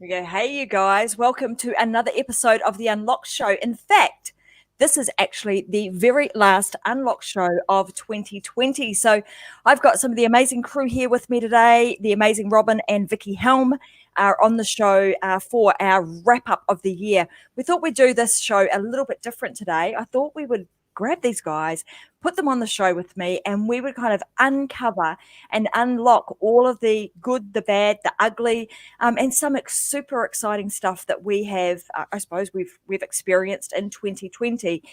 Yeah, hey, you guys, welcome to another episode of the Unlocked Show. In fact, this is actually the very last Unlocked Show of 2020. So I've got some of the amazing crew here with me today. The amazing Robin and Vickie Helm are on the show for our wrap up of the year. We thought we'd do this show a little bit different today. I thought we would grab these guys, put them on the show with me, and we would kind of uncover and unlock all of the good, the bad, the ugly, and some super exciting stuff that we have, I suppose, we've experienced in 2020.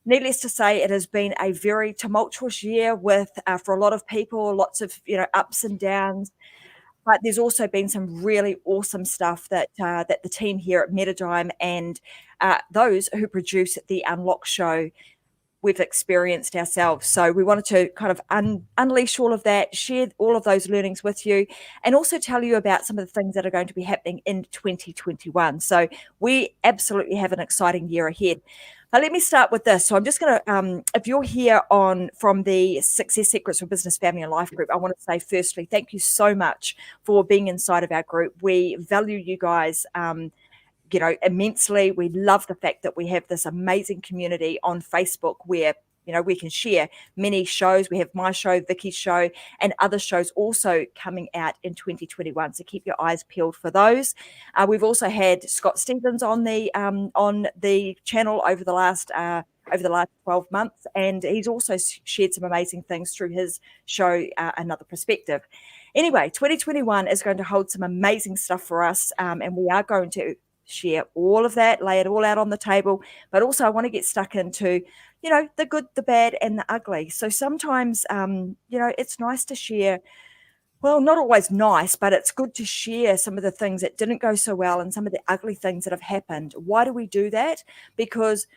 Needless to say, it has been a very tumultuous year with, for a lot of people, lots of ups and downs. But there's also been some really awesome stuff that that the team here at Metadigm and those who produce the Unlock Show we've experienced ourselves. So we wanted to kind of unleash all of that, share all of those learnings with you, and also tell you about some of the things that are going to be happening in 2021. So we absolutely have an exciting year ahead. Now, let me start with this. So I'm just going to, if you're here from the Success Secrets for Business, Family and Life group, I want to say firstly, thank you so much for being inside of our group. We value you guys immensely. We love the fact that we have this amazing community on Facebook where we can share many shows. We have my show, Vickie's show, and other shows also coming out in 2021. So keep your eyes peeled for those. We've also had Scott Stevens on the channel over the last 12 months, and he's also shared some amazing things through his show, Another Perspective. Anyway, 2021 is going to hold some amazing stuff for us, and we are going to share all of that, lay it all out on the table. But also I want to get stuck into, the good, the bad, and the ugly. So sometimes, it's nice to share. Well, not always nice, but it's good to share some of the things that didn't go so well and some of the ugly things that have happened. Why do we do that? Because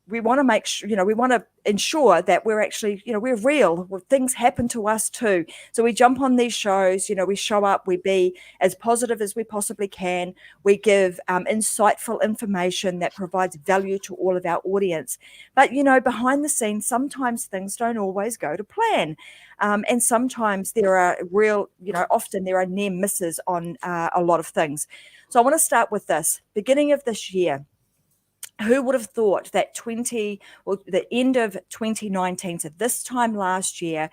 we want to make sure, we want to ensure that we're actually, we're real. Things happen to us too. So we jump on these shows, we show up, we be as positive as we possibly can. We give insightful information that provides value to all of our audience. But, behind the scenes, sometimes things don't always go to plan. And sometimes there are often there are near misses on a lot of things. So I want to start with this. Beginning of this year, who would have thought that the end of 2019, so this time last year,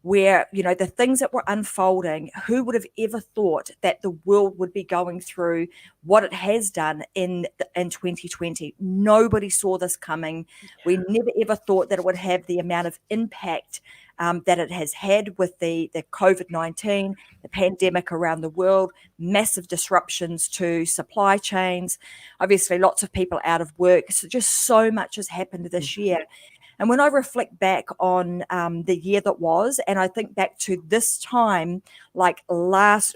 where, the things that were unfolding, who would have ever thought that the world would be going through what it has done in 2020? Nobody saw this coming. We never ever thought that it would have the amount of impact that it has had with the COVID-19, the pandemic around the world, massive disruptions to supply chains, obviously lots of people out of work. So just so much has happened this year. And when I reflect back on the year that was, and I think back to this time last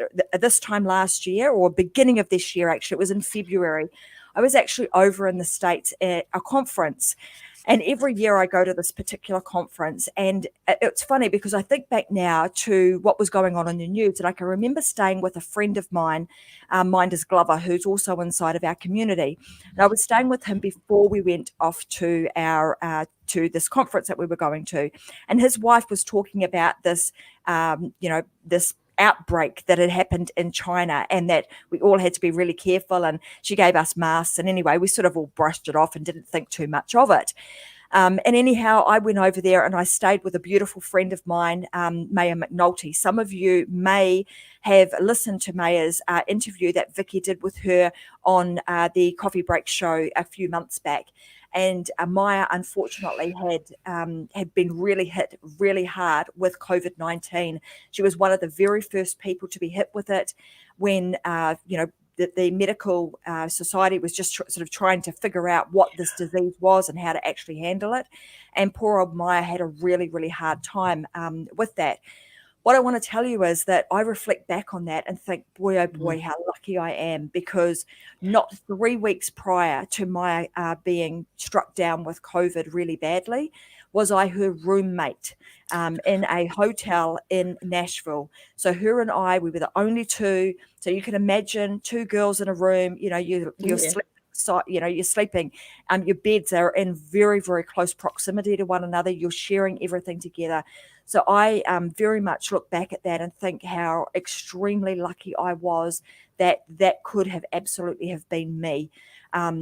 year, or beginning of this year, actually, it was in February, I was actually over in the States at a conference. And every year I go to this particular conference, and it's funny because I think back now to what was going on in the news, and I can remember staying with a friend of mine, Minders Glover, who's also inside of our community. And I was staying with him before we went off to to this conference that we were going to, and his wife was talking about this, this outbreak that had happened in China, and that we all had to be really careful, and she gave us masks, and anyway we sort of all brushed it off and didn't think too much of it. And anyhow, I went over there and I stayed with a beautiful friend of mine, Maya McNulty. Some of you may have listened to Maya's interview that Vickie did with her on the Coffee Break show a few months back. And Maya, unfortunately, had been really hit really hard with COVID-19. She was one of the very first people to be hit with it when, the medical society was just sort of trying to figure out what this disease was and how to actually handle it. And poor old Maya had a really, really hard time with that. What I want to tell you is that I reflect back on that and think, boy, oh boy, how lucky I am, because not 3 weeks prior to my being struck down with COVID really badly, was I her roommate in a hotel in Nashville. So her and I, we were the only two. So you can imagine two girls in a room, you're sleeping you're sleeping, your beds are in very, very close proximity to one another. You're sharing everything together. So I very much look back at that and think how extremely lucky I was that could have absolutely have been me.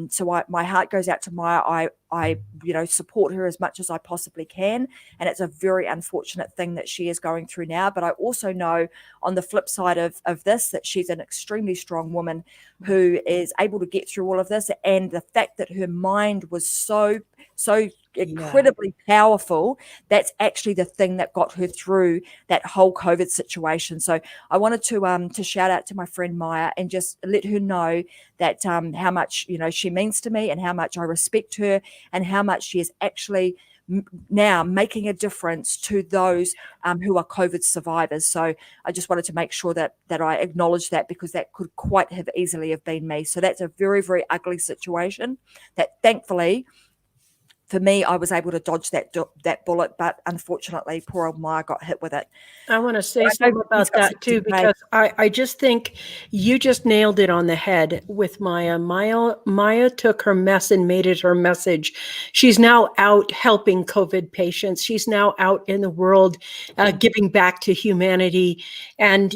So my heart goes out to Maya. I support her as much as I possibly can, and it's a very unfortunate thing that she is going through now. But I also know on the flip side of this that she's an extremely strong woman who is able to get through all of this, and the fact that her mind was so incredibly powerful, that's actually the thing that got her through that whole COVID situation. So I wanted to shout out to my friend Maya and just let her know that how much she means to me, and how much I respect her, and how much she is actually now making a difference to those who are COVID survivors. So I just wanted to make sure that I acknowledge that, because that could quite have easily have been me. So that's a very, very ugly situation that thankfully for me, I was able to dodge that bullet, but unfortunately, poor old Maya got hit with it. I want to say something about that too, because I just think you just nailed it on the head with Maya. Maya took her mess and made it her message. She's now out helping COVID patients. She's now out in the world giving back to humanity. And,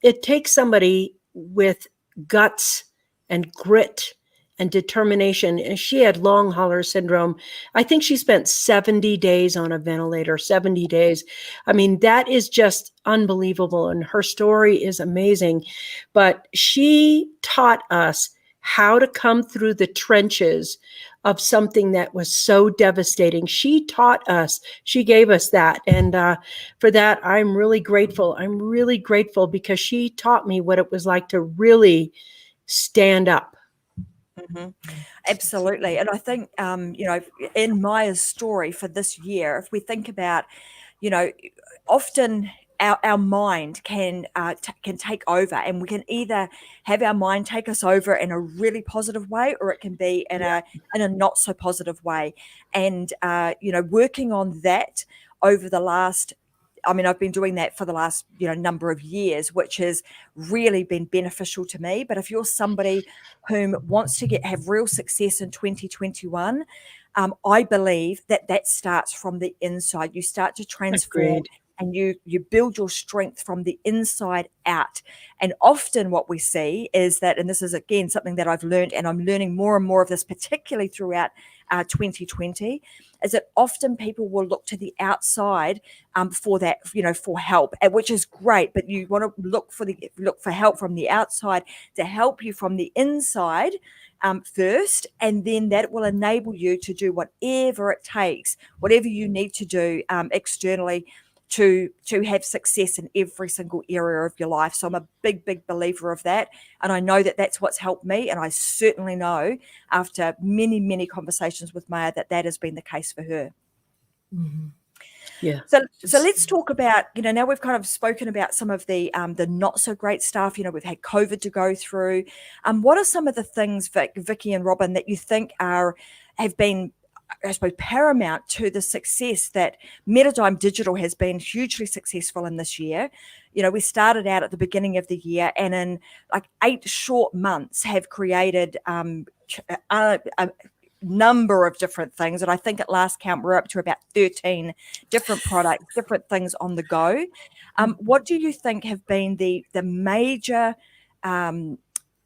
it takes somebody with guts and grit and determination. And she had long hauler syndrome. I think she spent 70 days on a ventilator, 70 days. I mean, that is just unbelievable. And her story is amazing. But she taught us how to come through the trenches of something that was so devastating. She taught us, she gave us that. And for that, I'm really grateful. I'm really grateful because she taught me what it was like to really stand up. Mm-hmm. Absolutely. And I think, in Maya's story for this year, if we think about, often our mind can take over, and we can either have our mind take us over in a really positive way, or it can be in a not so positive way. And, working on that over the last, I've been doing that for the last, number of years, which has really been beneficial to me. But if you're somebody whom wants to have real success in 2021, I believe that starts from the inside. You start to transform. Agreed. And you build your strength from the inside out. And often what we see is that, and this is again something that I've learned, and I'm learning more and more of this, particularly throughout 2020, is that often people will look to the outside for that, for help, which is great. But you want to look for help from the outside to help you from the inside first, and then that will enable you to do whatever it takes, whatever you need to do externally to have success in every single area of your life. So I'm a big, big believer of that. And I know that that's what's helped me. And I certainly know after many, many conversations with Maya that has been the case for her. Mm-hmm. Yeah. So let's talk about, now we've kind of spoken about some of the not so great stuff. We've had COVID to go through. What are some of the things, Vickie and Robin, that you think have been, I suppose, paramount to the success that Metadigm Digital has been hugely successful in this year? We started out at the beginning of the year, and in like 8 short months have created a number of different things. And I think at last count, we're up to about 13 different products, different things on the go. What do you think have been the major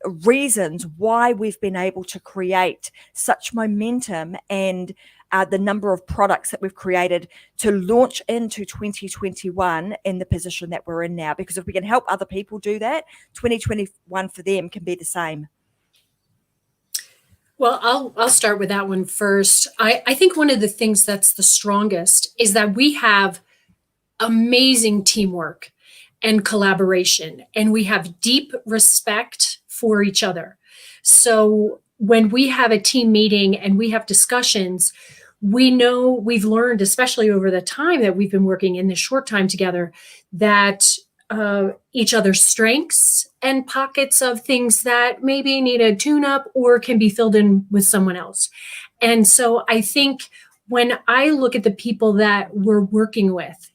reasons why we've been able to create such momentum and the number of products that we've created to launch into 2021 in the position that we're in now? Because if we can help other people do that, 2021 for them can be the same. Well, I'll start with that one first. I think one of the things that's the strongest is that we have amazing teamwork and collaboration, and we have deep respect for each other. So when we have a team meeting and we have discussions, we know, we've learned, especially over the time that we've been working in this short time together, that each other's strengths and pockets of things that maybe need a tune-up or can be filled in with someone else. And so I think when I look at the people that we're working with,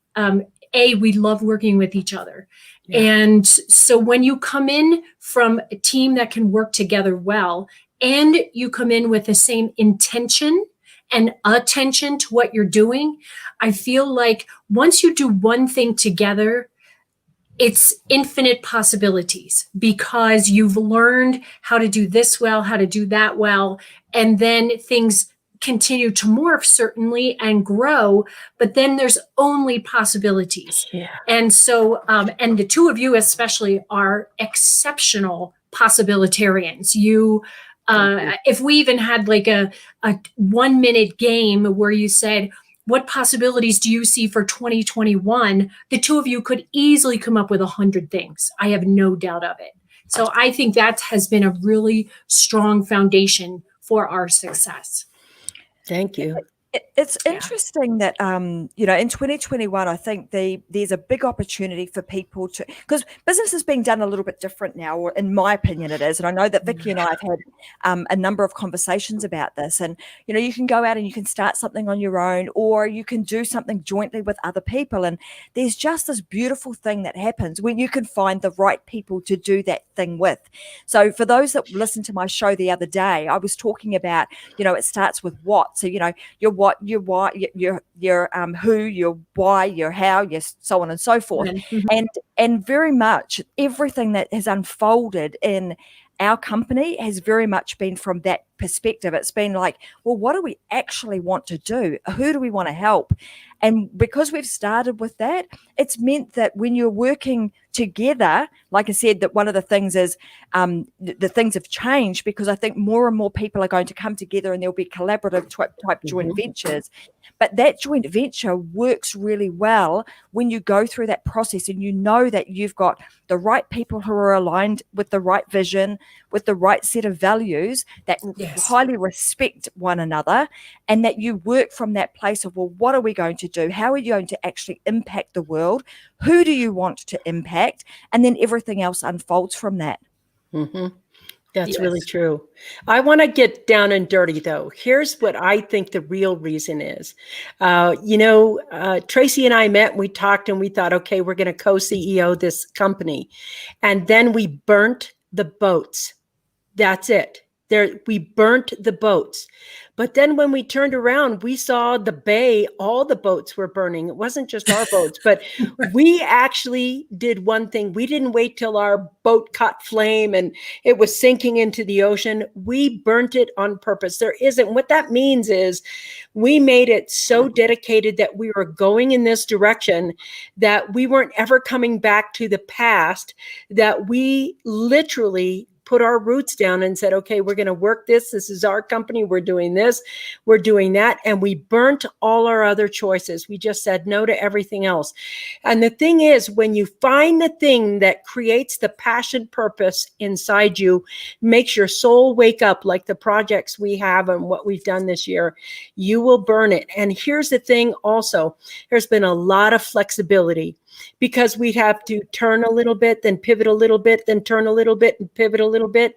we love working with each other. Yeah. And so when you come in from a team that can work together well and you come in with the same intention and attention to what you're doing, I feel like once you do one thing together, it's infinite possibilities because you've learned how to do this well, how to do that well, and then things continue to morph certainly and grow, but then there's only possibilities. Yeah. And so, and the two of you especially are exceptional possibilitarians. You, if we even had like a 1 minute game where you said, what possibilities do you see for 2021? The two of you could easily come up with 100 things. I have no doubt of it. So I think that has been a really strong foundation for our success. Thank you. It's interesting that, in 2021, I think there's a big opportunity for people to, because business is being done a little bit different now, or in my opinion it is. And I know that Vickie and I have had a number of conversations about this. And, you can go out and you can start something on your own, or you can do something jointly with other people. And there's just this beautiful thing that happens when you can find the right people to do that thing with. So for those that listened to my show the other day, I was talking about, it starts with what. So, your what, your why, your who, your why, your how, your so on and so forth. Mm-hmm. And very much everything that has unfolded in our company has very much been from that perspective. It's been like, well, what do we actually want to do? Who do we want to help? And because we've started with that, it's meant that when you're working together, like I said, that one of the things is the things have changed because I think more and more people are going to come together and there'll be collaborative type joint ventures. But that joint venture works really well when you go through that process and you know that you've got the right people who are aligned with the right vision, with the right set of values that highly respect one another, and that you work from that place of, well, what are we going to do? How are you going to actually impact the world? Who do you want to impact? And then everything else unfolds from that. Mm-hmm. That's really true. I want to get down and dirty, though. Here's what I think the real reason is. Tracy and I met, we talked, and we thought, okay, we're going to co-CEO this company. And then we burnt the boats. That's it. We burnt the boats. But then when we turned around, we saw the bay, all the boats were burning. It wasn't just our boats, but we actually did one thing. We didn't wait till our boat caught flame and it was sinking into the ocean. We burnt it on purpose. What that means is we made it so dedicated that we were going in this direction, that we weren't ever coming back to the past, that we literally put our roots down and said, okay, we're going to work this. This is our company. We're doing this. We're doing that. And we burnt all our other choices. We just said no to everything else. And the thing is, when you find the thing that creates the passion purpose inside you, makes your soul wake up, like the projects we have and what we've done this year, you will burn it. And here's the thing also, there's been a lot of flexibility, because we'd have to turn a little bit, then pivot a little bit, then turn a little bit and pivot a little bit.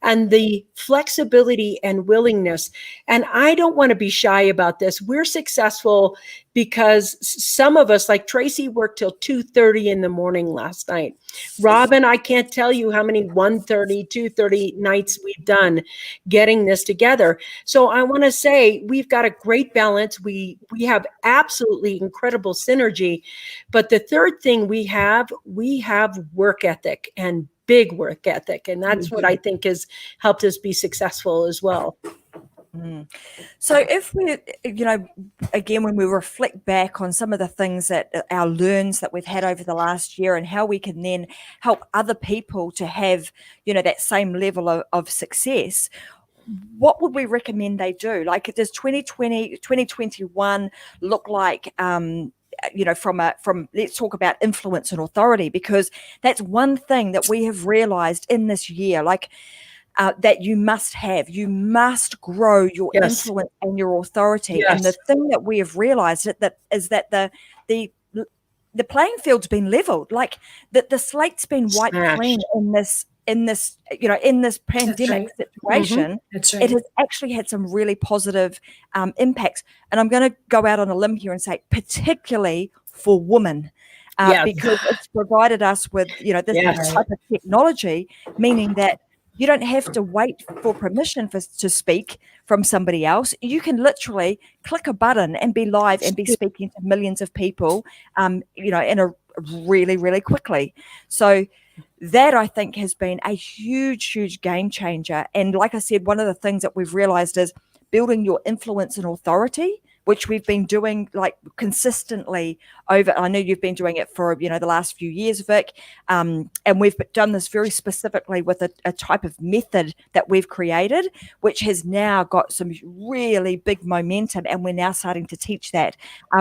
And the flexibility and willingness. And I don't want to be shy about this. We're successful because some of us, like Tracy, worked till 2:30 in the morning last night. Robin, I can't tell you how many 1:30, 2:30 nights we've done getting this together. So I want to say we've got a great balance. We have absolutely incredible synergy. But the third thing we have work ethic, and big work ethic. And that's what I think has helped us be successful as well. So if we, again, when we reflect back on some of the things that our learns that we've had over the last year and how we can then help other people to have, that same level of success, what would we recommend they do? Like, does 2021 look like, from let's talk about influence and authority, because that's one thing that we have realized in this year, that you must grow your influence and your authority. And the thing that we have realized is that the playing field's been leveled, like that the slate's been wiped clean in this pandemic situation. That's right. It has actually had some really positive impacts. And I'm going to go out on a limb here and say, particularly for women, because it's provided us with, this type of technology, meaning that You don't have to wait for permission to speak from somebody else. You can literally click a button and be live and be speaking to millions of people, in a really, really quickly. So that, I think, has been a huge, huge game changer. And like I said, one of the things that we've realized is building your influence and authority, which we've been doing like consistently over. I know you've been doing it for, the last few years, Vic. And we've done this very specifically with a type of method that we've created, which has now got some really big momentum. And we're now starting to teach that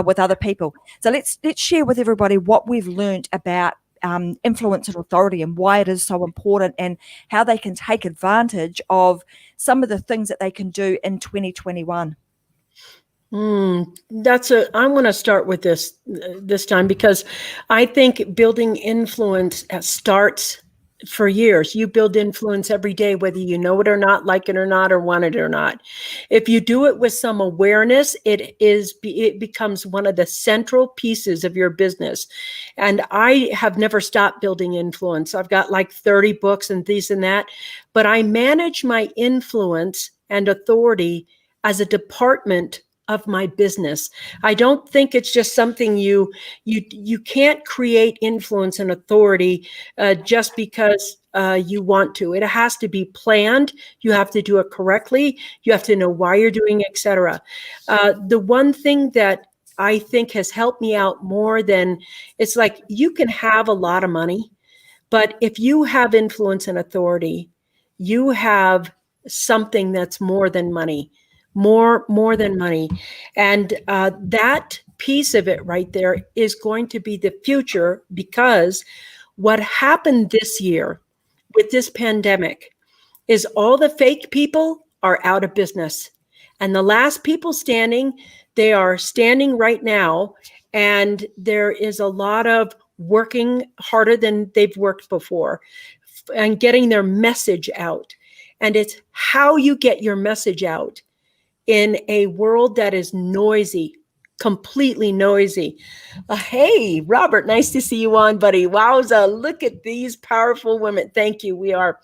with other people. So let's share with everybody what we've learned about influence and authority and why it is so important and how they can take advantage of some of the things that they can do in 2021. I'm going to start with this time, because I think building influence starts for years. You build influence every day, whether you know it or not, like it or not, or want it or not. If you do it with some awareness, it becomes one of the central pieces of your business. And I have never stopped building influence. I've got like 30 books and this and that, but I manage my influence and authority as a department of my business. I don't think it's just something you can't create influence and authority just because you want to. It has to be planned. You have to do it correctly. You have to know why you're doing it, etc. The one thing that I think has helped me out more than, it's like you can have a lot of money, but if you have influence and authority, you have something that's more than money. More than money. And that piece of it right there is going to be the future, because what happened this year with this pandemic is all the fake people are out of business. And the last people standing, they are standing right now. And there is a lot of working harder than they've worked before and getting their message out. And it's how you get your message out in a world that is noisy, completely noisy. Hey, Robert, nice to see you on, buddy. Wowza, look at these powerful women. Thank you, we are.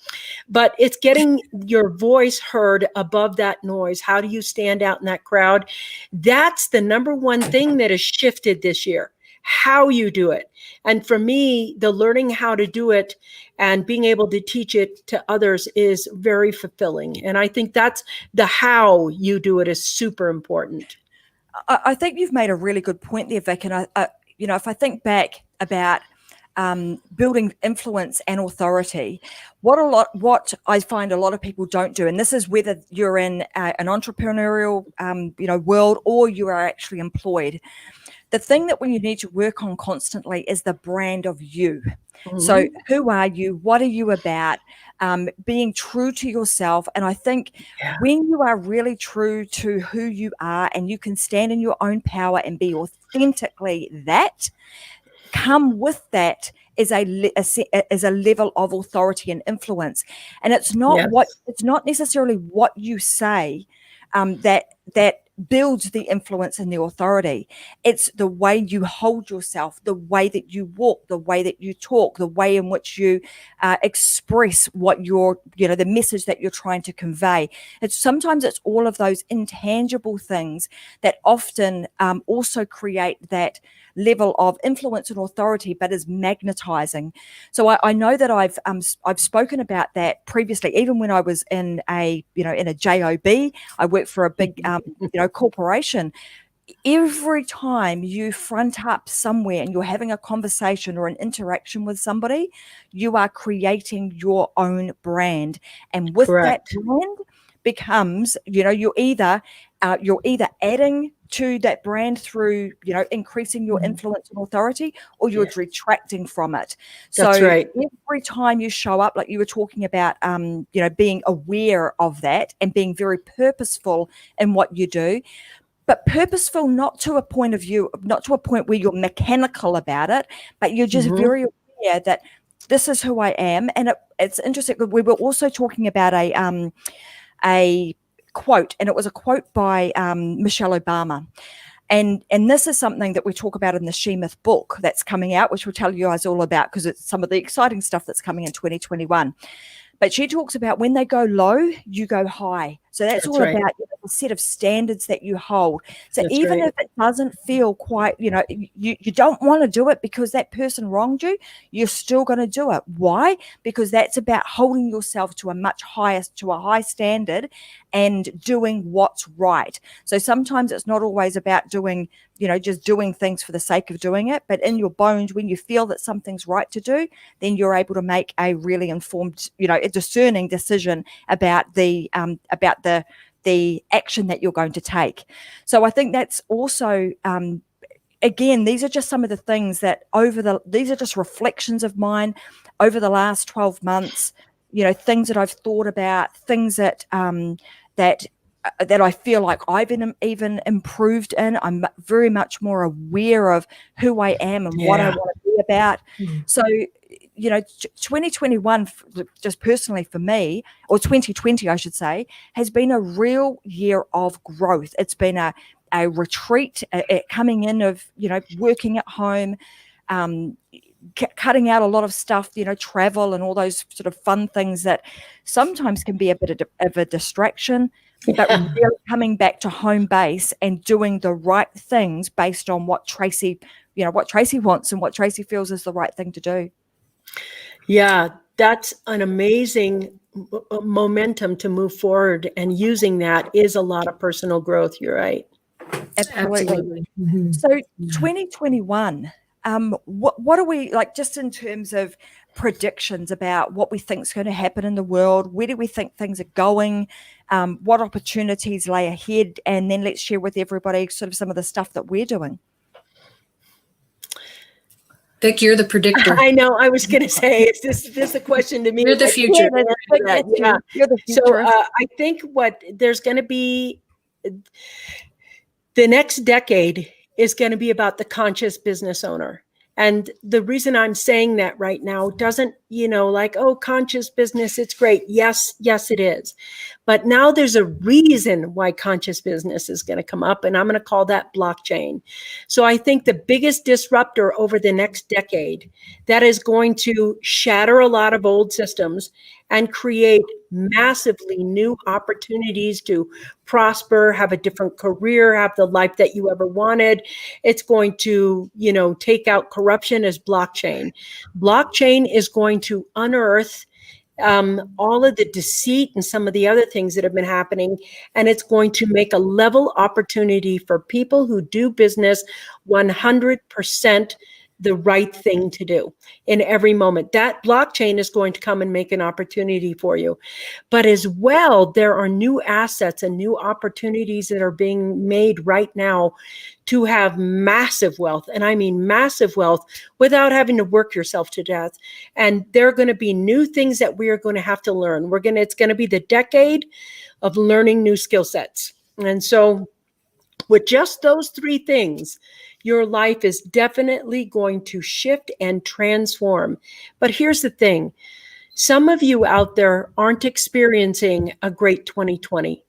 But it's getting your voice heard above that noise. How do you stand out in that crowd? That's the number one thing that has shifted this year, how you do it. And for me, the learning how to do it and being able to teach it to others is very fulfilling. And I think that's the how you do it is super important. I think you've made a really good point there, Vic. And if I think back about building influence and authority, what I find a lot of people don't do, and this is whether you're in an entrepreneurial world or you are actually employed. The thing that you need to work on constantly is the brand of you. Mm-hmm. So who are you? What are you about? Being true to yourself. And I think when you are really true to who you are and you can stand in your own power and be authentically that, come with that is a level of authority and influence. And it's not it's not necessarily what you say that builds the influence and the authority. It's the way you hold yourself, the way that you walk, the way that you talk, the way in which you express what the message that you're trying to convey. Sometimes it's all of those intangible things that often also create that level of influence and authority, but is magnetizing. So I know that I've spoken about that previously, even when I was in a job. I worked for a big corporation. Every time you front up somewhere and you're having a conversation or an interaction with somebody, you are creating your own brand, and with Correct. That brand becomes you're either adding to that brand through increasing your influence and authority, or you're retracting from it. That's right. Every time you show up, like you were talking about, being aware of that and being very purposeful in what you do, but purposeful not to a point where you're mechanical about it, but you're just very aware that this is who I am. And it's interesting. We were also talking about a quote, and it was a quote by Michelle Obama. And this is something that we talk about in the She-Myth book that's coming out, which we'll tell you guys all about because it's some of the exciting stuff that's coming in 2021. But she talks about when they go low, you go high. So that's all right. about the set of standards that you hold. So That's even right. if it doesn't feel quite, you don't want to do it because that person wronged you, you're still going to do it. Why? Because that's about holding yourself to a high standard and doing what's right. So sometimes it's not always about doing, just doing things for the sake of doing it, but in your bones, when you feel that something's right to do, then you're able to make a really informed, a discerning decision about the action that you're going to take. So I think that's also, again, these are just some of the things that these are just reflections of mine over the last 12 months, things that I've thought about, things that I feel like I've even improved in. I'm very much more aware of who I am and what I want to be about. So, 2021, just personally for me, or 2020, I should say, has been a real year of growth. It's been a retreat, coming in of, working at home, cutting out a lot of stuff, travel and all those sort of fun things that sometimes can be a bit of a distraction, but really coming back to home base and doing the right things based on what Tracy wants and what Tracy feels is the right thing to do. Yeah, that's an amazing momentum to move forward, and using that is a lot of personal growth. You're right. Absolutely. So 2021, what are we like, just in terms of predictions about what we think is going to happen in the world? Where do we think things are going? What opportunities lay ahead? And then let's share with everybody sort of some of the stuff that we're doing. Vic, you're the predictor. I know. I was going to say, is this a question to me? You're the future. Yeah. You're the future. So I think there's going to be, the next decade is going to be about the conscious business owner. And the reason I'm saying that right now doesn't, conscious business, it's great. Yes, it is. But now there's a reason why conscious business is going to come up, and I'm going to call that blockchain. So I think the biggest disruptor over the next decade that is going to shatter a lot of old systems and create massively new opportunities to prosper, have a different career, have the life that you ever wanted. It's going to, take out corruption as blockchain. Blockchain is going to unearth all of the deceit and some of the other things that have been happening. And it's going to make a level opportunity for people who do business 100% the right thing to do in every moment. That blockchain is going to come and make an opportunity for you. But as well, there are new assets and new opportunities that are being made right now to have massive wealth. And I mean massive wealth without having to work yourself to death. And there are going to be new things that we are going to have to learn. It's going to be the decade of learning new skill sets. And so with just those three things, your life is definitely going to shift and transform. But here's the thing. Some of you out there aren't experiencing a great 2020.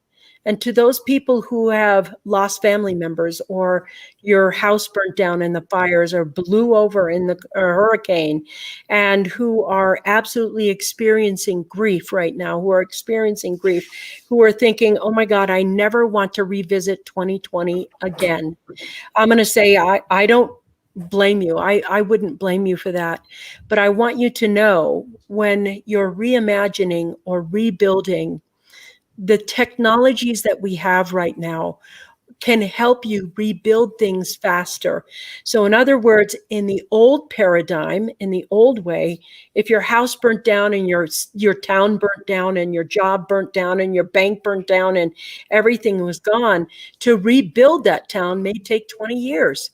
And to those people who have lost family members, or your house burnt down in the fires or blew over in the hurricane, and who are absolutely experiencing grief right now, who are thinking, oh my God, I never want to revisit 2020 again. I'm going to say, I don't blame you. I wouldn't blame you for that. But I want you to know, when you're reimagining or rebuilding, the technologies that we have right now can help you rebuild things faster. So in other words, in the old paradigm, in the old way, if your house burnt down and your town burnt down and your job burnt down and your bank burnt down and everything was gone, to rebuild that town may take 20 years.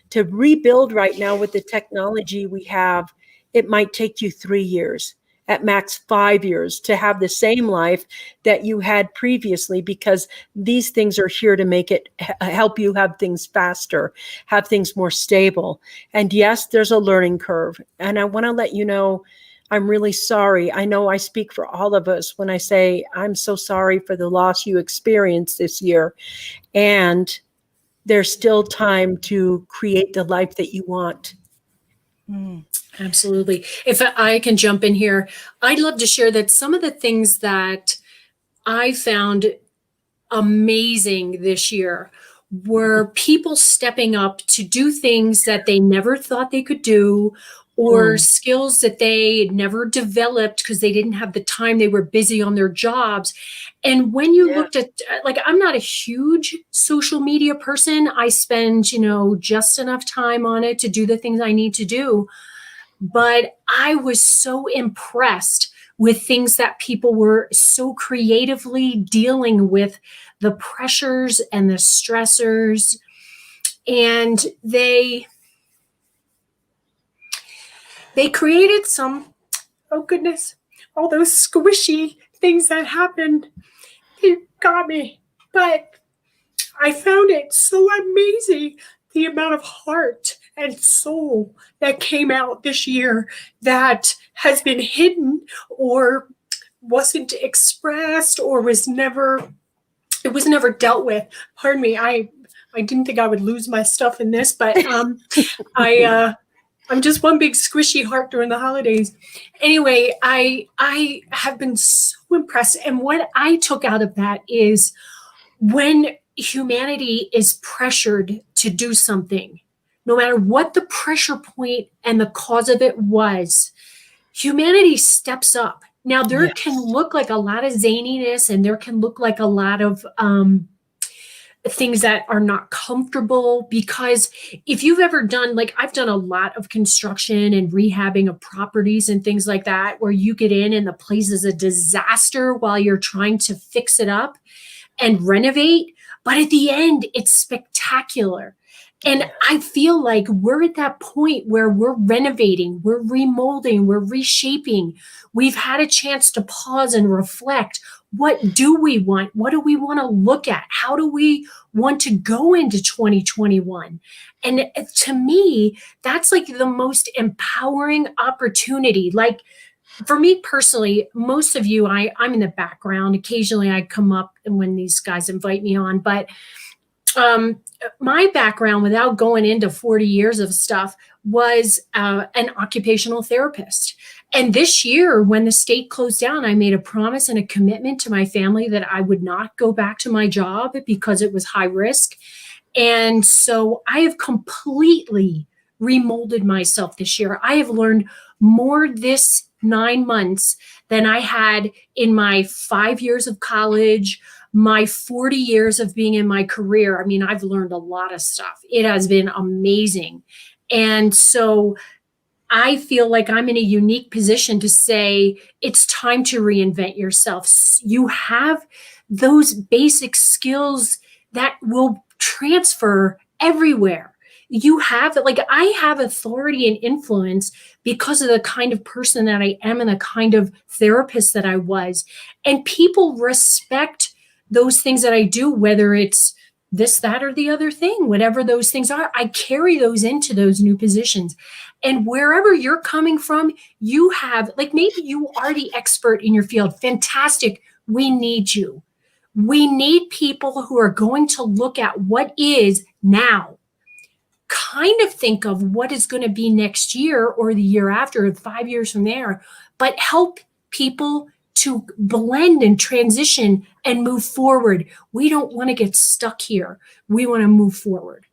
To rebuild right now with the technology we have, it might take you 3 years. At max 5 years, to have the same life that you had previously, because these things are here to make it help you have things faster, have things more stable. And yes, there's a learning curve. And I want to let you know, I'm really sorry. I know I speak for all of us when I say I'm so sorry for the loss you experienced this year. And there's still time to create the life that you want. Absolutely. If I can jump in here, I'd love to share that some of the things that I found amazing this year were people stepping up to do things that they never thought they could do, or skills that they had never developed because they didn't have the time, they were busy on their jobs. And when you looked at, like, I'm not a huge social media person. I spend, just enough time on it to do the things I need to do. But I was so impressed with things that people were so creatively dealing with, the pressures and the stressors. And they created some, oh goodness, all those squishy things that happened. It got me. But I found it so amazing, the amount of heart and soul that came out this year that has been hidden or wasn't expressed or was never dealt with. Pardon me, I didn't think I would lose my stuff in this, but I'm just one big squishy heart during the holidays. Anyway, I have been so impressed. And what I took out of that is when humanity is pressured to do something, no matter what the pressure point and the cause of it was, humanity steps up. Now, there can look like a lot of zaniness, and there can look like a lot of things that are not comfortable, because if you've ever done, like, I've done a lot of construction and rehabbing of properties and things like that, where you get in and the place is a disaster while you're trying to fix it up and renovate. But at the end, it's spectacular. And I feel like we're at that point where we're renovating, we're remolding, we're reshaping. We've had a chance to pause and reflect. What do we want? What do we want to look at? How do we want to go into 2021? And to me, that's like the most empowering opportunity. Like, for me personally, most of you, I'm in the background. Occasionally I come up and when these guys invite me on, but my background, without going into 40 years of stuff, was an occupational therapist. And this year, when the state closed down, I made a promise and a commitment to my family that I would not go back to my job because it was high risk. And so I have completely remolded myself this year. I have learned more this 9 months than I had in my 5 years of college, my 40 years of being in my career. I mean, I've learned a lot of stuff. It has been amazing. And so I feel like I'm in a unique position to say it's time to reinvent yourself. You have those basic skills that will transfer everywhere. You have, like, I have authority and influence because of the kind of person that I am and the kind of therapist that I was. And people respect those things that I do, whether it's this, that, or the other thing, whatever those things are. I carry those into those new positions. And wherever you're coming from, you have, like, maybe you are the expert in your field. Fantastic. We need you. We need people who are going to look at what is now, kind of think of what is going to be next year or the year after, or 5 years from there, but help people to blend and transition and move forward. We don't want to get stuck here. We want to move forward.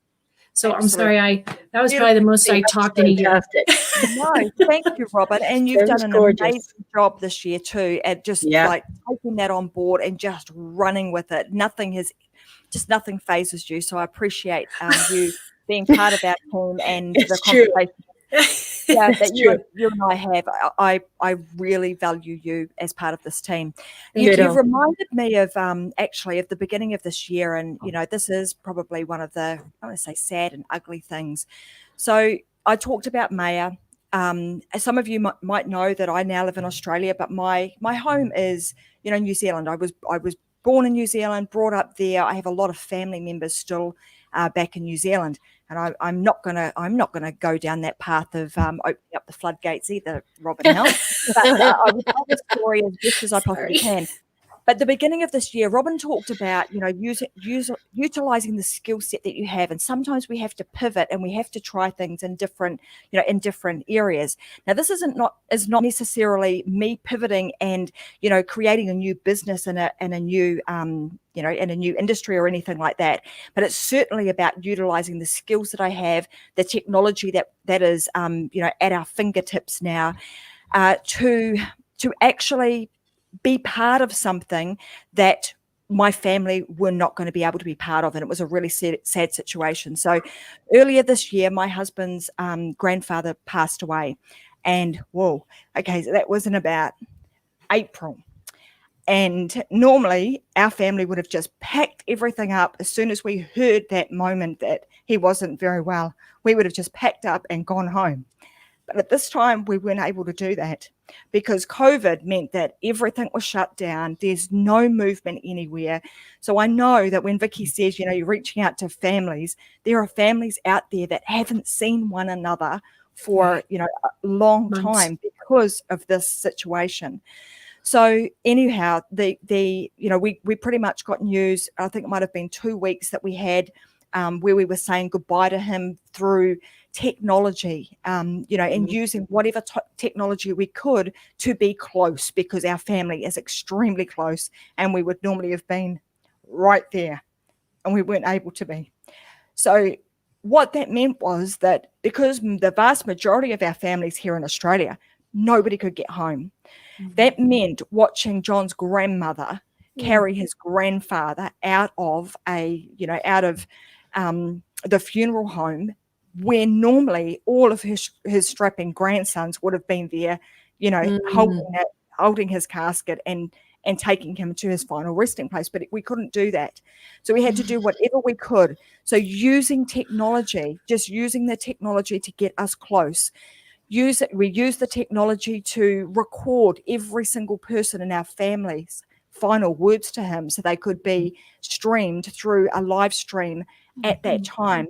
So Absolutely. I'm sorry, that was probably the most I talked in a year. No, thank you, Robert. And you've done an amazing job this year too, at just like taking that on board and just running with it. Nothing phases you. So I appreciate you being part of our team and the conversation. That you and I have. I really value you as part of this team. You've reminded me of actually of the beginning of this year, and this is probably one of the, I want to say, sad and ugly things. So I talked about Maya. Some of you might know that I now live in Australia, but my home is New Zealand. I was born in New Zealand, brought up there. I have a lot of family members still back in New Zealand. And I'm not gonna go down that path of opening up the floodgates either, Robert Helm. But I will tell the story as best as I possibly can. But the beginning of this year, Robin talked about, utilizing the skill set that you have. And sometimes we have to pivot and we have to try things in different areas. Now, this is not necessarily me pivoting and, creating a new business in a new, in a new industry or anything like that. But it's certainly about utilizing the skills that I have, the technology that is, at our fingertips now, to actually be part of something that my family were not going to be able to be part of. And it was a really sad situation. So earlier this year, my husband's grandfather passed away. And so that was in about April. And normally our family would have just packed everything up as soon as we heard that moment that he wasn't very well. We would have just packed up and gone home. But at this time, we weren't able to do that because COVID meant that everything was shut down. There's no movement anywhere. So I know that when Vickie says, you're reaching out to families, there are families out there that haven't seen one another for, a long time because of this situation. So anyhow, we pretty much got news. I think it might have been 2 weeks that we had where we were saying goodbye to him through technology, and using whatever technology we could to be close, because our family is extremely close and we would normally have been right there and we weren't able to be. So what that meant was that because the vast majority of our families here in Australia, nobody could get home. That meant watching John's grandmother carry his grandfather out of the funeral home, where normally all of his strapping grandsons would have been there, holding his casket and taking him to his final resting place. But we couldn't do that. So we had to do whatever we could. So using technology, just using the technology to get us close. We use the technology to record every single person in our family's final words to him so they could be streamed through a live stream at that time.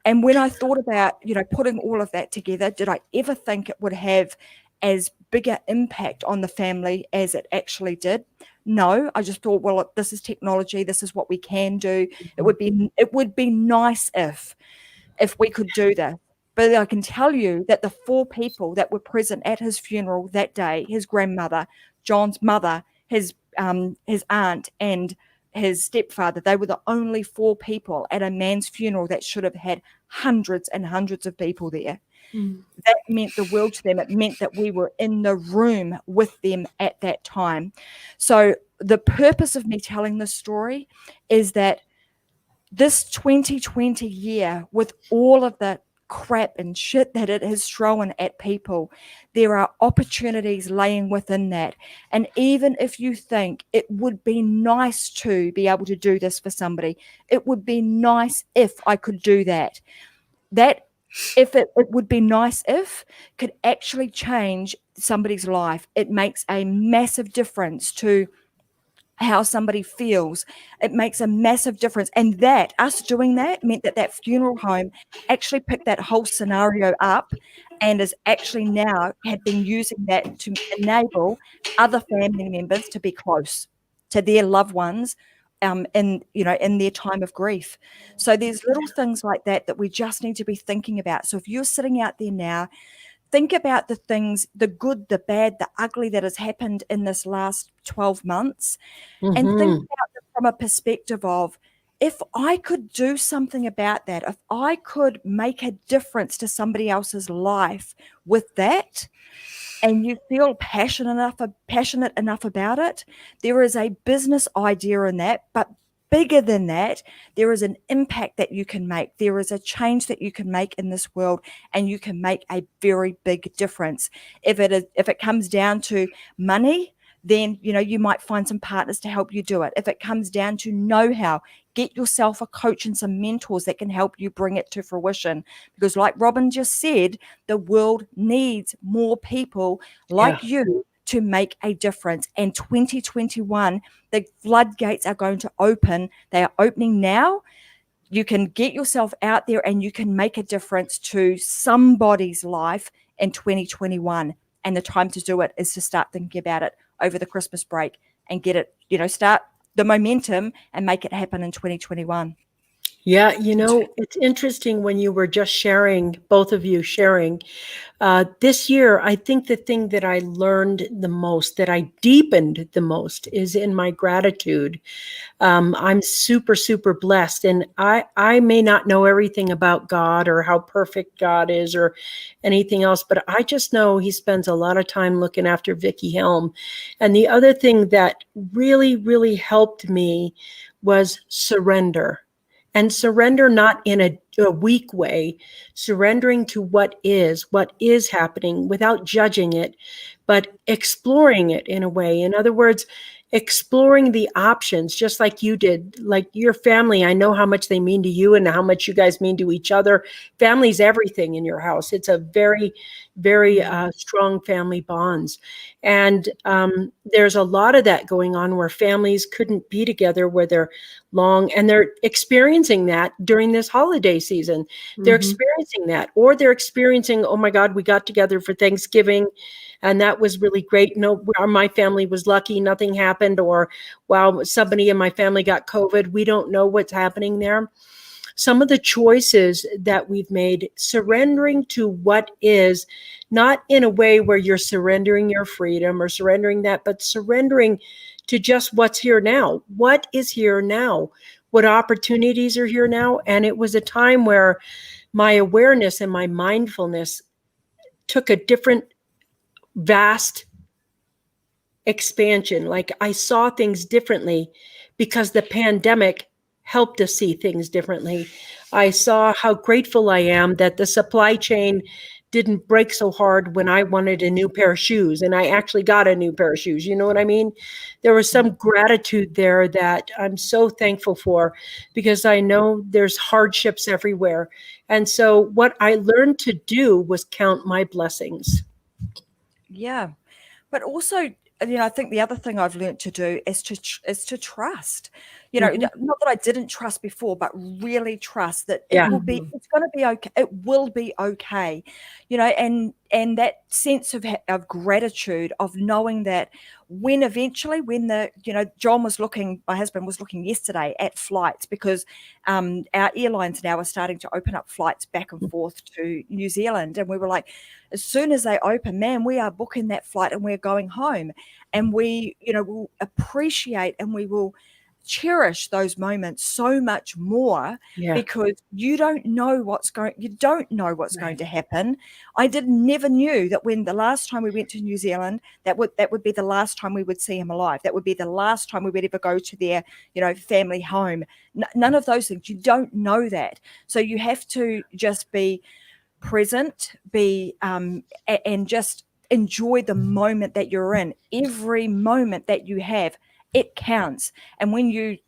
And when I thought about, putting all of that together, did I ever think it would have as bigger impact on the family as it actually did? No, I just thought, well, this is technology. This is what we can do. It would be nice if we could do that. But I can tell you that the 4 people that were present at his funeral that day, his grandmother, John's mother, his aunt, and his stepfather, they were the only 4 people at a man's funeral that should have had hundreds and hundreds of people there. That meant the world to them. It meant that we were in the room with them at that time. So the purpose of me telling this story is that this 2020 year, with all of the crap and shit that it has thrown at people, there are opportunities laying within that. And even if you think it would be nice to be able to do this for somebody, it would be nice if I could do that. It would be nice if could actually change somebody's life. It makes a massive difference to how somebody feels. It makes a massive difference. And that us doing that meant that funeral home actually picked that whole scenario up and is actually now had been using that to enable other family members to be close to their loved ones in their time of grief. So there's little things like that we just need to be thinking about. So if you're sitting out there now, think about the things, the good, the bad, the ugly that has happened in this last 12 months, and think about it from a perspective of, if I could do something about that, if I could make a difference to somebody else's life with that, and you feel passionate enough about it, there is a business idea in that, but bigger than that, there is an impact that you can make. There is a change that you can make in this world, and you can make a very big difference. If it comes down to money, then you might find some partners to help you do it. If it comes down to know-how, get yourself a coach and some mentors that can help you bring it to fruition. Because like Robin just said, the world needs more people like you to make a difference. And 2021, the floodgates are going to open. They are opening now. You can get yourself out there and you can make a difference to somebody's life in 2021. And the time to do it is to start thinking about it over the Christmas break and get it start the momentum and make it happen in 2021. Yeah, it's interesting when you were just sharing, both of you sharing. This year, I think the thing that I learned the most, that I deepened the most, is in my gratitude. I'm super, super blessed. And I may not know everything about God or how perfect God is or anything else, but I just know he spends a lot of time looking after Vickie Helm. And the other thing that really, really helped me was surrender. And surrender not in a weak way, surrendering to what is happening without judging it, but exploring it in a way. In other words, exploring the options, just like you did, like your family. I know how much they mean to you and how much you guys mean to each other. Family's everything in your house. It's a very, very strong family bonds. And there's a lot of that going on where families couldn't be together, where they're long, and they're experiencing that during this holiday season. They're experiencing that, or they're experiencing, oh my God, we got together for Thanksgiving and that was really great. No, my family was lucky, nothing happened, or wow, somebody in my family got COVID. We don't know what's happening there. Some of the choices that we've made, surrendering to what is, not in a way where you're surrendering your freedom or surrendering that, but surrendering to just what's here now. What is here now? What opportunities are here now? And it was a time where my awareness and my mindfulness took a different, vast expansion. Like I saw things differently because the pandemic helped us see things differently. I saw how grateful I am that the supply chain didn't break so hard when I wanted a new pair of shoes, and I actually got a new pair of shoes. You know what I mean? There was some gratitude there that I'm so thankful for, because I know there's hardships everywhere. And so what I learned to do was count my blessings. Yeah. But also, I think the other thing I've learned to do is to trust. Not that I didn't trust before, but really trust that it will be, it's going to be okay. It will be okay. And that sense of gratitude, of knowing that when eventually, when John was looking, my husband was looking yesterday at flights, because our airlines now are starting to open up flights back and forth to New Zealand. And we were like, as soon as they open, man, we are booking that flight and we're going home. And we, will appreciate and we will cherish those moments so much more, because you don't know what's going to happen. I never knew that when the last time we went to New Zealand, that would be the last time we would see him alive. That would be the last time we would ever go to their, family home. None of those things. You don't know that. So you have to just be present, and just enjoy the moment that you're in. Every moment that you have, it counts. And when you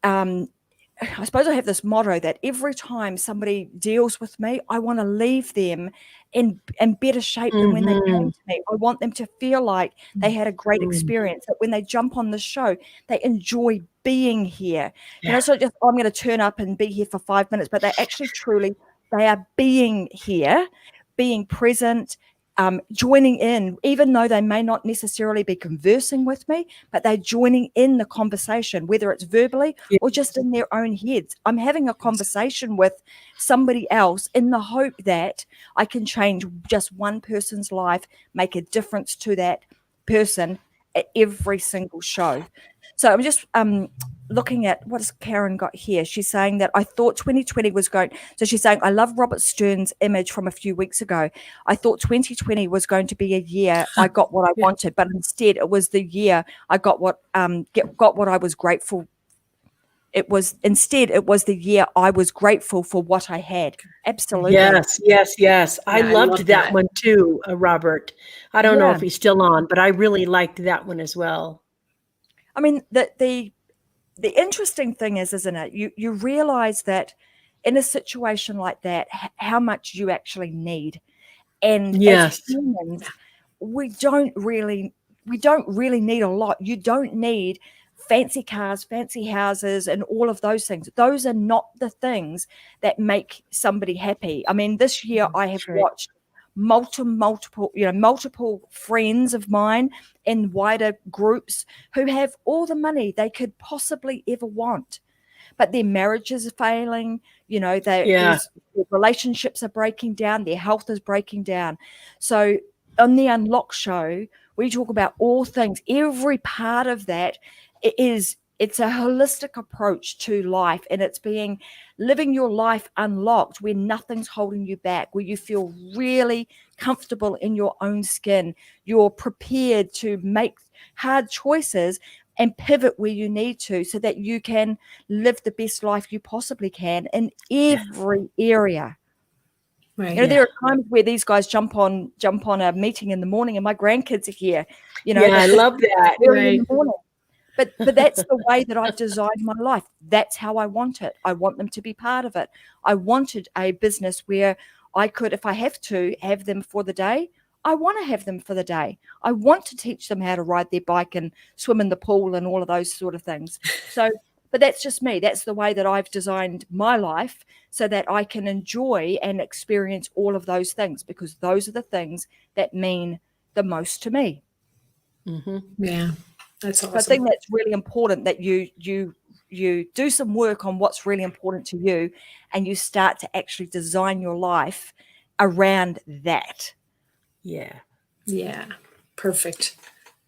I suppose I have this motto that every time somebody deals with me, I want to leave them in better shape than when they came to me. I want them to feel like they had a great experience, that when they jump on the show, they enjoy being here. It's not just, I'm going to turn up and be here for 5 minutes, but they actually truly, they are being here, being present, joining in, even though they may not necessarily be conversing with me, but they're joining in the conversation, whether it's verbally or just in their own heads. I'm having a conversation with somebody else in the hope that I can change just one person's life, make a difference to that person at every single show. So I'm just looking at what has Karen got here. She's saying that I thought 2020 was going. So she's saying, I love Robert Stern's image from a few weeks ago. I thought 2020 was going to be a year I got what I wanted, but instead it was the year I got what I was grateful. It was the year I was grateful for what I had. Absolutely. Yes. I loved that one too, Robert. I don't know if he's still on, but I really liked that one as well. I mean, the interesting thing is, isn't it? You realize that in a situation like that, how much you actually need. And as humans, we don't really need a lot. You don't need fancy cars, fancy houses, and all of those things. Those are not the things that make somebody happy. I mean, this year I have watched multiple friends of mine in wider groups who have all the money they could possibly ever want, but their marriages are failing, their relationships are breaking down, their health is breaking down. So on the Unlock show, we talk about all things, every part of that. It's a holistic approach to life, and it's living your life unlocked, where nothing's holding you back, where you feel really comfortable in your own skin. You're prepared to make hard choices and pivot where you need to, so that you can live the best life you possibly can in every area. Right. There are times where these guys jump on a meeting in the morning, and my grandkids are here. I love that. Right. In the morning. But that's the way that I've designed my life. That's how I want it. I want them to be part of it. I wanted a business where I could, if I have to, have them for the day. I want to have them for the day. I want to teach them how to ride their bike and swim in the pool and all of those sort of things. But that's just me. That's the way that I've designed my life, so that I can enjoy and experience all of those things, because those are the things that mean the most to me. Mm-hmm. Yeah. That's awesome. I think that's really important, that you do some work on what's really important to you, and you start to actually design your life around that. Yeah. Perfect.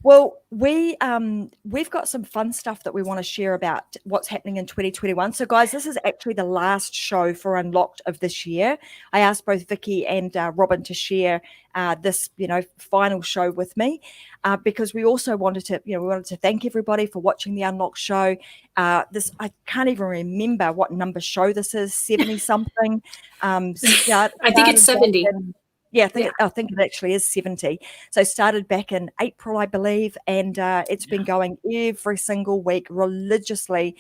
Well, we've got some fun stuff that we want to share about what's happening in 2021. So, guys, this is actually the last show for Unlocked of this year. I asked both Vickie and Robin to share this, final show with me, because we also wanted to thank everybody for watching the Unlocked show. I can't even remember what number show this is, 70 something. I think it's 70. I think it actually is 70. So started back in April, I believe, and it's been going every single week religiously,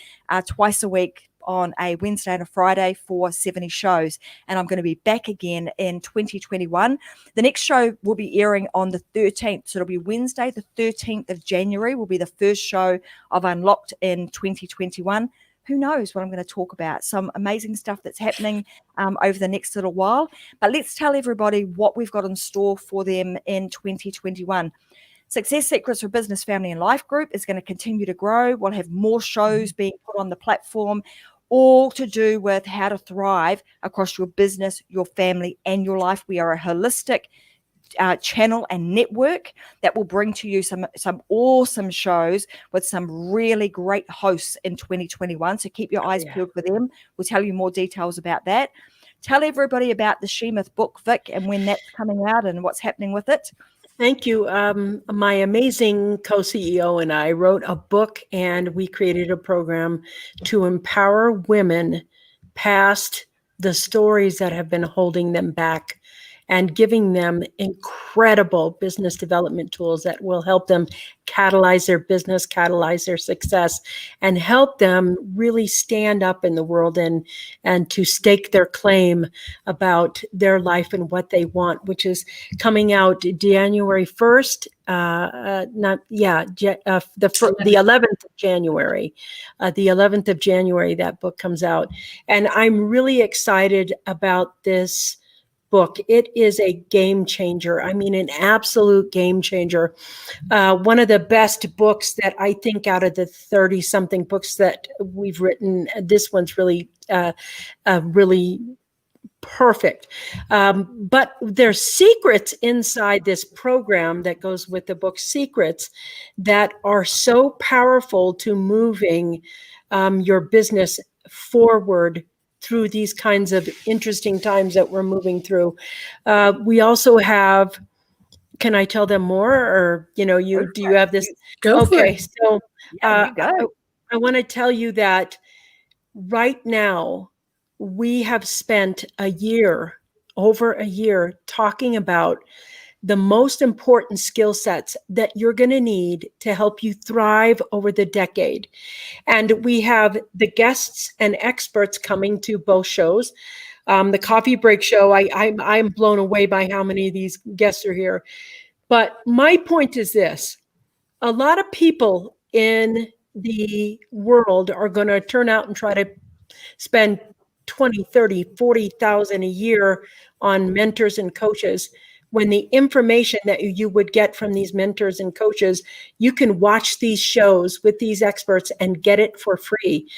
twice a week on a Wednesday and a Friday for 70 shows. And I'm going to be back again in 2021. The next show will be airing on the 13th. So it'll be Wednesday, the 13th of January will be the first show of Unlocked in 2021. Who knows what I'm going to talk about? Some amazing stuff that's happening over the next little while. But let's tell everybody what we've got in store for them in 2021. Success Secrets for Business, Family and Life group is going to continue to grow. We'll have more shows being put on the platform, all to do with how to thrive across your business, your family and your life. We are a holistic channel and network that will bring to you some awesome shows with some really great hosts in 2021. So keep your eyes peeled for them. We'll tell you more details about that. Tell everybody about the She-Myth book, Vic, and when that's coming out and what's happening with it. Thank you. My amazing co-CEO and I wrote a book, and we created a program to empower women past the stories that have been holding them back, and giving them incredible business development tools that will help them catalyze their business, catalyze their success, and help them really stand up in the world and to stake their claim about their life and what they want, which is coming out January 1st. The 11th of January. The 11th of January, that book comes out. And I'm really excited about this book. It is a game changer. I mean, an absolute game changer. One of the best books that I think out of the 30 something books that we've written, this one's really, really perfect. But there's secrets inside this program that goes with the book, secrets that are so powerful to moving your business forward through these kinds of interesting times that we're moving through. We also have, can I tell them more, or, do you have this? Go for it. So you go. I want to tell you that right now we have spent over a year talking about the most important skill sets that you're going to need to help you thrive over the decade. And we have the guests and experts coming to both shows. The Coffee Break show, I'm blown away by how many of these guests are here. But my point is this: a lot of people in the world are going to turn out and try to spend 20, 30, 40,000 a year on mentors and coaches. when the information that you would get from these mentors and coaches, you can watch these shows with these experts and get it for free.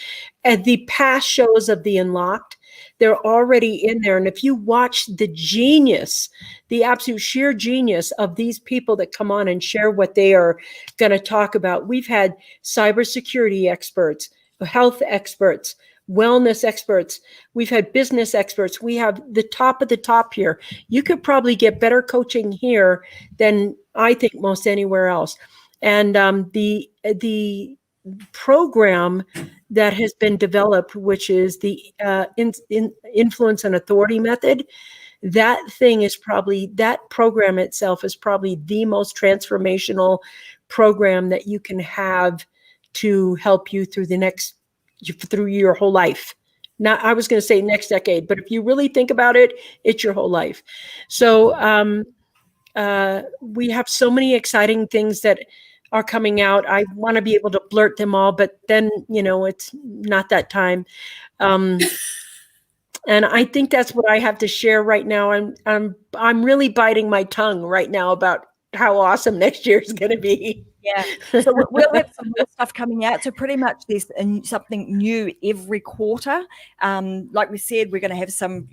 And the past shows of the Unlocked, they're already in there. And if you watch the genius, the absolute sheer genius of these people that come on and share what they are going to talk about, we've had cybersecurity experts, health experts, wellness experts. We've had business experts. We have the top of the top here. You could probably get better coaching here than I think most anywhere else. And the program that has been developed, which is the influence and authority method, that program itself is probably the most transformational program that you can have to help you through through your whole life. Now, I was going to say next decade, but if you really think about it, it's your whole life. So we have so many exciting things that are coming out. I want to be able to blurt them all, but then, it's not that time. And I think that's what I have to share right now. I'm really biting my tongue right now about how awesome next year is going to be. Yeah. So we'll have some more stuff coming out. So pretty much there's something new every quarter. Like we said, we're going to have some,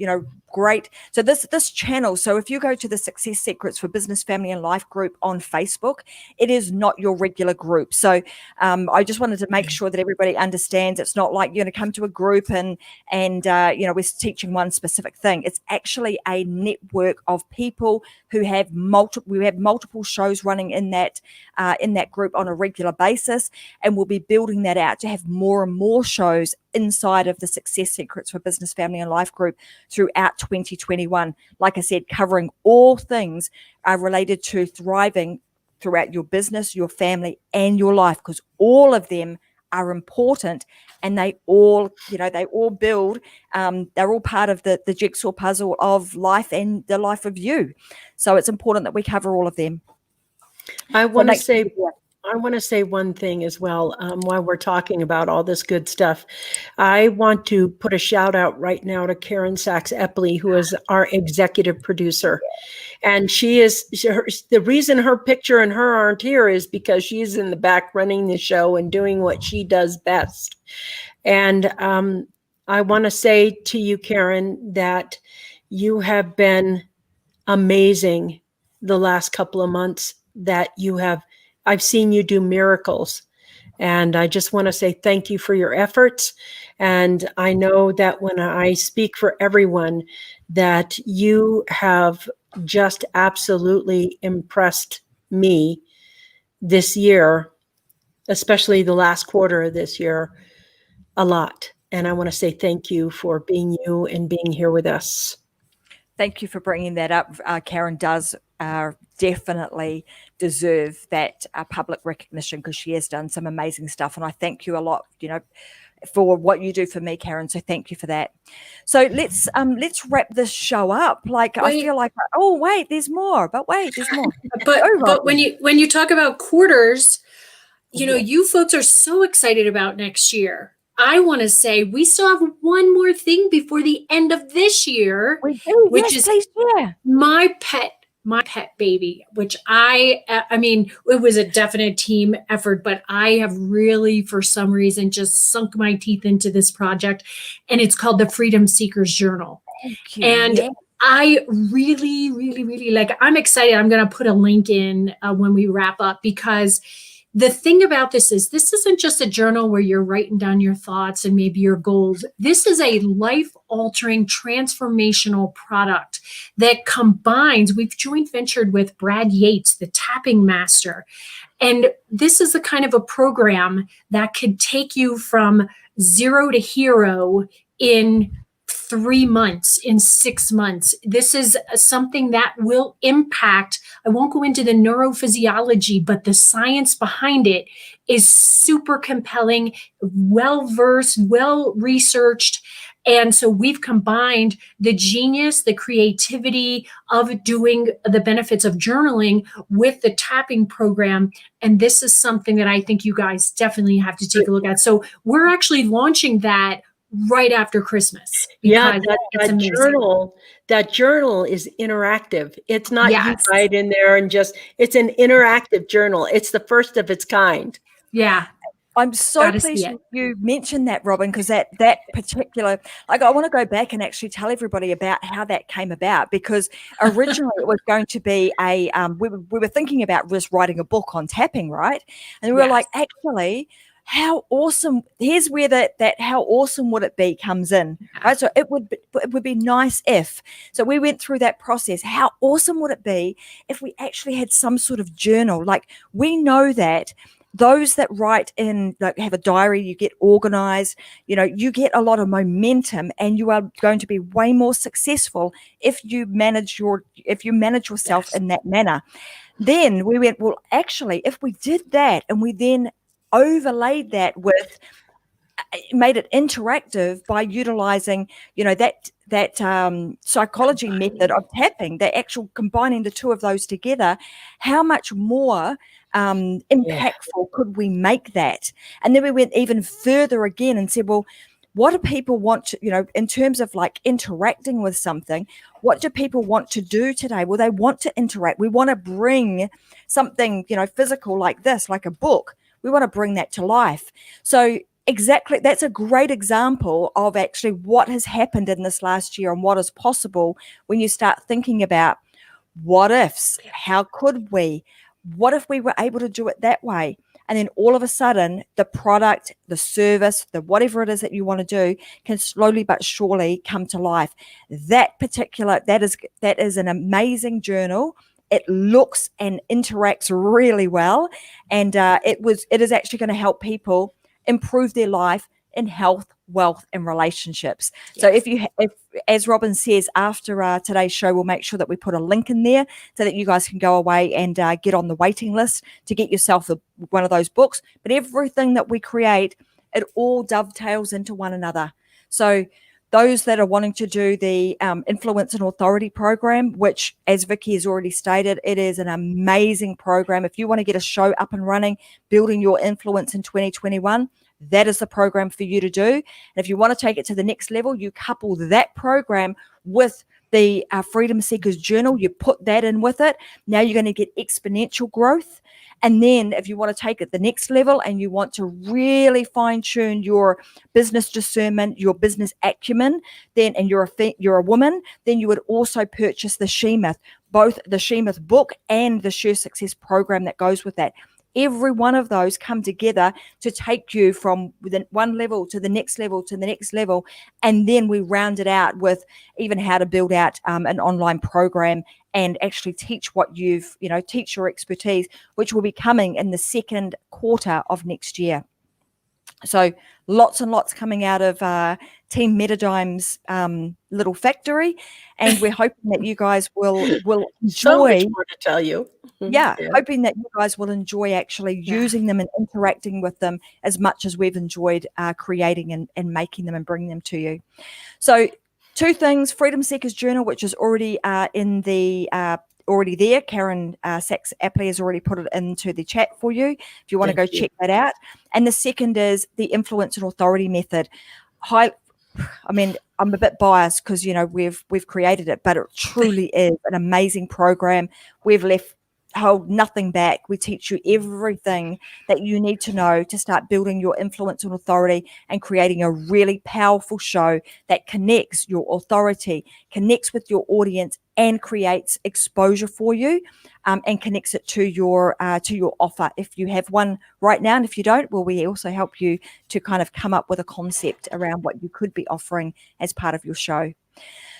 great. So this channel. So if you go to the Success Secrets for Business, Family and Life group on Facebook, it is not your regular group. So I just wanted to make sure that everybody understands it's not like you're going to come to a group and we're teaching one specific thing. It's actually a network of people who have multiple shows running in that group on a regular basis, and we'll be building that out to have more and more shows inside of the Success Secrets for Business, Family and Life group throughout 2021. Like I said, covering all things related to thriving throughout your business, your family, and your life, because all of them are important, and they all build, they're all part of the jigsaw puzzle of life and the life of you. So it's important that we cover all of them. I want to say one thing as well while we're talking about all this good stuff. I want to put a shout out right now to Karen Sachs-Epley, who is our executive producer. And the reason her picture and her aren't here is because she's in the back running the show and doing what she does best. And I want to say to you, Karen, that you have been amazing the last couple of months that I've seen you do miracles. And I just want to say thank you for your efforts. And I know that when I speak for everyone, that you have just absolutely impressed me this year, especially the last quarter of this year, a lot. And I want to say thank you for being you and being here with us. Thank you for bringing that up. Karen does definitely deserve that public recognition, because she has done some amazing stuff. And I thank you a lot, for what you do for me, Karen. So thank you for that. So let's wrap this show up. I feel like, oh wait, there's more. But wait, there's more. But when you talk about quarters, you folks are so excited about next year. I want to say we still have one more thing before the end of this year, which is my pet baby, which I mean, it was a definite team effort, but I have really, for some reason, just sunk my teeth into this project, and it's called the Freedom Seekers Journal. Thank you. And I really, really, really I'm excited. I'm going to put a link in when we wrap up, because the thing about this isn't just a journal where you're writing down your thoughts and maybe your goals. This is a life-altering, transformational product that combines, we've joint ventured with Brad Yates, the tapping master. And this is the kind of a program that could take you from zero to hero in 3 months, in 6 months. This is something that will impact, I won't go into the neurophysiology, but the science behind it is super compelling, well-versed, well-researched. And so we've combined the genius, the creativity of doing the benefits of journaling with the tapping program. And this is something that I think you guys definitely have to take a look at. So we're actually launching that right after Christmas. Yeah, Because it's that amazing. journal is interactive. It's not you Yes. write in there and it's an interactive journal. It's the first of its kind. Yeah. I'm so pleased you mentioned that, Robin, because that particular, like, I want to go back and actually tell everybody about how that came about, because originally it was going to be we were thinking about just writing a book on tapping, right? And we were like, actually, how awesome, here's where that how awesome would it be comes in, right? So it would be nice if, so we went through that process. How awesome would it be if we actually had some sort of journal? Like, we know that those that write in, like, have a diary, you get organized, you get a lot of momentum, and you are going to be way more successful if you manage yourself in that manner. Then we went, well, actually, if we did that and we then overlaid that with, made it interactive by utilizing, that psychology method of tapping, the actual combining the two of those together, how much more impactful could we make that? And then we went even further again and said, well, what do people want to, in terms of like interacting with something, what do people want to do today? Well, they want to interact. We want to bring something, physical like this, like a book. We want to bring that to life. So exactly, that's a great example of actually what has happened in this last year and what is possible when you start thinking about what ifs. How could we? What if we were able to do it that way? And then all of a sudden, the product, the service, the whatever it is that you want to do can slowly but surely come to life. That is an amazing journal. It looks and interacts really well, and it is actually going to help people improve their life in health, wealth, and relationships. So if as Robin says, after today's show, we'll make sure that we put a link in there so that you guys can go away and get on the waiting list to get yourself one of those books. But everything that we create, it all dovetails into one another. So those that are wanting to do the Influence and Authority program, which, as Vickie has already stated, it is an amazing program. If you want to get a show up and running, building your influence in 2021, that is the program for you to do. And if you want to take it to the next level, you couple that program with the Freedom Seekers Journal. You put that in with it. Now you're going to get exponential growth. And then if you want to take it the next level and you want to really fine tune your business discernment, your business acumen, then, and you're a woman, then you would also purchase the She-Myth, both the She-Myth book and the Share Success program that goes with that. Every one of those come together to take you from within one level to the next level to the next level. And then we round it out with even how to build out an online program and actually teach what teach your expertise, which will be coming in the second quarter of next year. So lots and lots coming out of Team Metadym's little factory, and we're hoping that you guys will enjoy. So much more to tell you. Yeah, hoping that you guys will enjoy actually using them and interacting with them as much as we've enjoyed creating and making them and bringing them to you. So 2 things: Freedom Seekers Journal, which is already already there. Karen Sachs Apley has already put it into the chat for you if you want to go check that out. And the second is the Influence and Authority method. I'm a bit biased because we've created it, but it truly is an amazing program. We've hold nothing back. We teach you everything that you need to know to start building your influence and authority and creating a really powerful show that connects your authority, connects with your audience, and creates exposure for you, and connects it to your offer if you have one right now. And if you don't, well, we also help you to kind of come up with a concept around what you could be offering as part of your show.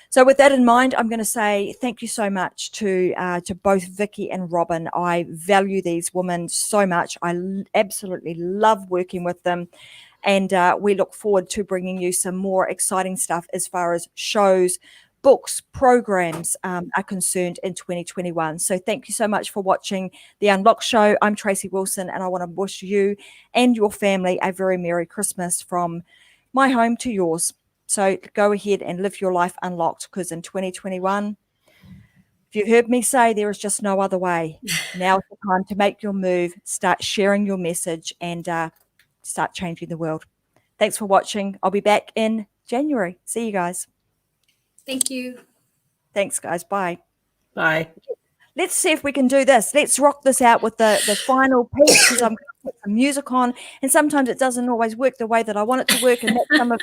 So with that in mind, I'm going to say thank you so much to both Vickie and Robin. I value these women so much. I absolutely love working with them. And we look forward to bringing you some more exciting stuff as far as shows, books, programs are concerned in 2021. So thank you so much for watching The Unlocked Show. I'm Tracy Wilson, and I want to wish you and your family a very Merry Christmas from my home to yours. So go ahead and live your life unlocked, because in 2021, if you've heard me say, there is just no other way. Now is the time to make your move, start sharing your message, and start changing the world. Thanks for watching. I'll be back in January. See you guys. Thank you. Thanks, guys. Bye. Bye. Let's see if we can do this. Let's rock this out with the final piece, because I'm going to put some music on, and sometimes it doesn't always work the way that I want it to work, and that's some of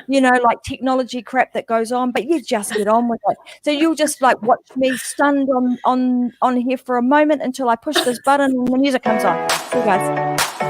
the, like technology crap that goes on, but you just get on with it. So you'll just like watch me stunned on here for a moment until I push this button and the music comes on. See you guys.